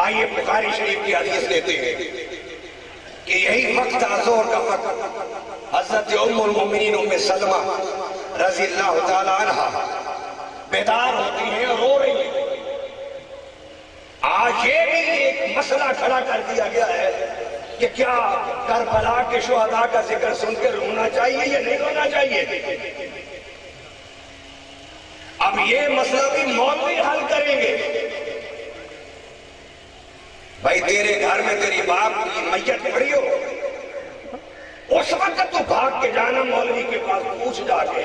آئیے بخاری شریف کی حدیث لیتے ہیں کہ یہی وقت تھا ظہر کا وقت، حضرت ام المومنین ام سلمہ رضی اللہ تعالیٰ عنہ بیدار ہوتی ہیں اور رو رہی ہیں۔ آج یہ بھی ایک مسئلہ کھڑا کر دیا گیا ہے کہ کیا کربلا کے شہداء کا ذکر سن کے رونا چاہیے یا نہیں رونا چاہیے؟ اب یہ مسئلہ بھی مولوی حل کریں گے۔ بھائی تیرے گھر میں تیری باپ کی میت پڑی ہو، اس وقت تو بھاگ کے جانا مولوی کے پاس پوچھ جا کے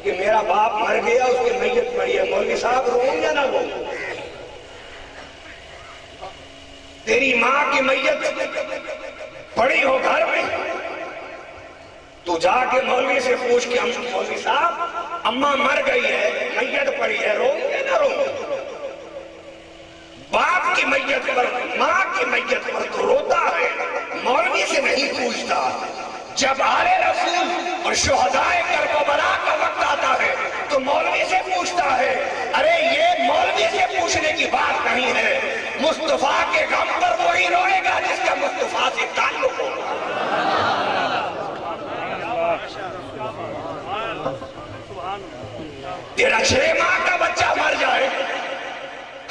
کہ میرا باپ مر گیا، اس کی میت پڑی ہے، مولوی صاحب روؤں یا نہ روؤں؟ تیری ماں کی میت پڑی ہو گھر میں، تو جا کے مولوی سے پوچھ کے مولوی صاحب اماں مر گئی ہے، میت پڑی ہے، روؤں یا نہ روؤں؟ باپ کی میت پر، ماں کی میت پر تو روتا ہے، مولوی سے نہیں پوچھتا۔ جب آل رسول اور شہداء کربلا کا وقت آتا ہے تو مولوی سے پوچھتا ہے۔ ارے یہ مولوی سے پوچھنے کی بات نہیں ہے، مصطفیٰ کے غم پر وہی روئے گا جس کا مصطفیٰ سے تعلق ہو۔ تیرا 6 ماہ کا بچہ مر جائے،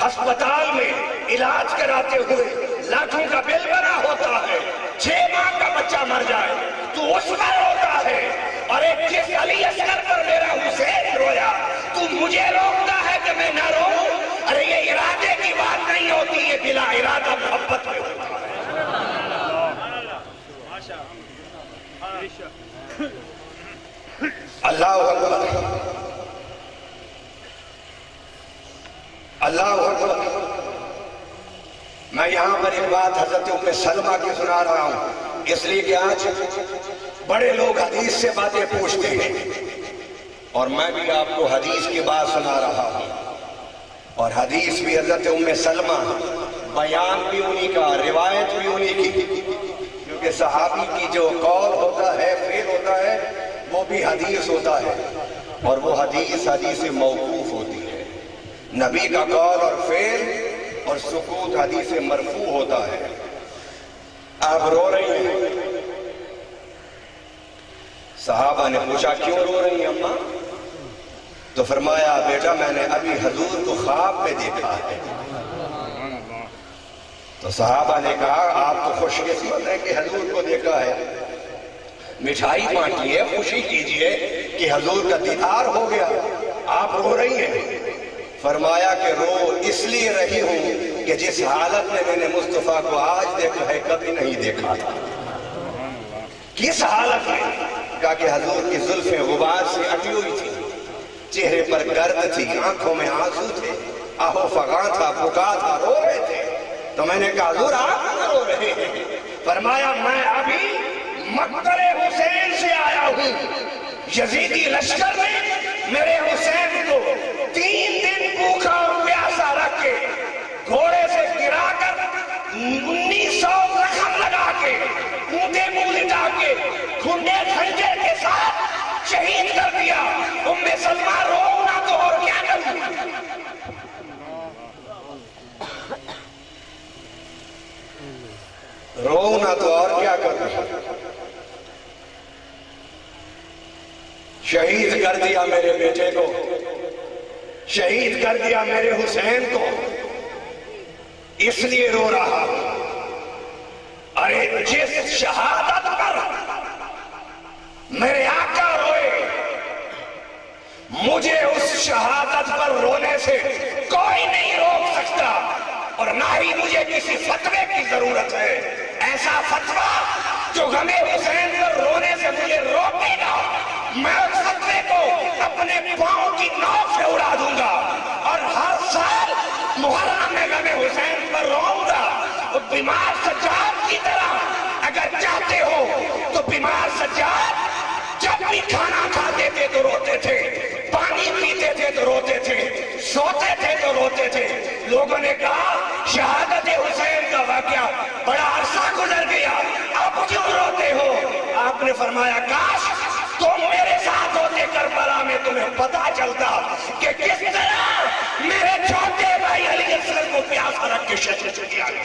ہسپتال میں علاج کراتے ہوئے لاکھوں کا بل بنا ہوتا ہے، 6 ماہ کا بچہ مر جائے تو اس پر روتا ہے۔ اور ایک جس علی اصغر پر میرا حسین رویا، تو مجھے روکتا ہے کہ میں نہ روؤں؟ ارے یہ ارادے کی بات نہیں ہوتی، یہ بلا ارادہ محبت میں ہوتا ہے۔ اللہ اکبر، اللہ اکبر۔ میں یہاں پر ایک بات حضرت ام سلمہ کی سنا رہا ہوں، اس لیے کہ آج بڑے لوگ حدیث سے باتیں پوچھتے ہیں، اور میں بھی آپ کو حدیث کی بات سنا رہا ہوں، اور حدیث بھی حضرت ام سلمہ، بیان بھی انہی کا، روایت بھی انہی کی، کیونکہ صحابی کی جو قول ہوتا ہے، فعل ہوتا ہے، وہ بھی حدیث ہوتا ہے، اور وہ حدیث موقوف ہوتی ہے۔ نبی کا قول اور فعل اور سکوت حدیث مرفوع ہوتا ہے۔ آپ رو رہی ہیں؟ صحابہ نے پوچھا کیوں رو رہی ہیں اماں؟ تو فرمایا بیٹا میں نے ابھی حضور کو خواب میں دیکھا ہے۔ تو صحابہ نے کہا آپ تو خوش قسمت ہیں کہ حضور کو دیکھا ہے، مٹھائی بانٹیے، خوشی کیجئے کہ حضور کا دیدار ہو گیا، آپ رو رہی ہیں؟ فرمایا کہ رو اس لیے رہی ہوں کہ جس حالت میں میں نے مصطفیٰ کو آج دیکھا ہے کبھی نہیں دیکھا تھا۔ کس حالت میں؟ کہا کہ حضور کی زلفیں غبار سے اٹی ہوئی تھی، چہرے پر گرد تھی، آنکھوں میں آنسو تھے، آہو فغاں تھا، بکا تھا، رو رہے تھے۔ تو میں نے کہا حضور آپ کیوں رو رہے ہیں؟ فرمایا میں ابھی مقتل حسین سے آیا ہوں، یزیدی لشکر نے میرے حسین کو 3 دن بھوکا اور پیاسا رکھ کے گھوڑے سے گرا کر 1900 زخم لگا کے اونٹے منہ لٹا کے کھنڈے خنجر کے ساتھ شہید کر دیا۔ ام سلمہ رو نہ تو اور کیا کروں؟ رو نہ تو اور کیا کروں؟ شہید کر دیا میرے بیٹے کو، شہید کر دیا میرے حسین کو، اس لیے رو رہا ہوں۔ ارے جس شہادت پر میرے آقا روئے، مجھے اس شہادت پر رونے سے کوئی نہیں روک سکتا، اور نہ ہی مجھے کسی فتوے کی ضرورت ہے۔ ایسا فتویٰ جو غم حسین پر رونے سے مجھے روکے گا، میں اس فتوے کو اپنے پاؤں کی نوک سے اڑا دوں گا، اور ہر سال محرم میں غم حسین پر روؤں گا۔ اور بیمار سجاد کی طرح اگر چاہتے ہو تو بیمار سجاد جب بھی کھانا کھاتے تھے تو روتے تھے، پانی پیتے تھے تو روتے تھے، سوتے تھے تو روتے تھے۔ لوگوں نے کہا شہادت حسین کا واقعہ بڑا عرصہ گزر گیا، اب کیوں روتے ہو؟ آپ نے فرمایا کاش تم میرے ساتھ ہوتے کربلا میں تمہیں پتا چلتا کہ کس طرح میرے چھوٹے بھائی علی اصغر کو پیاسا رکھ کے شہید کیا گیا۔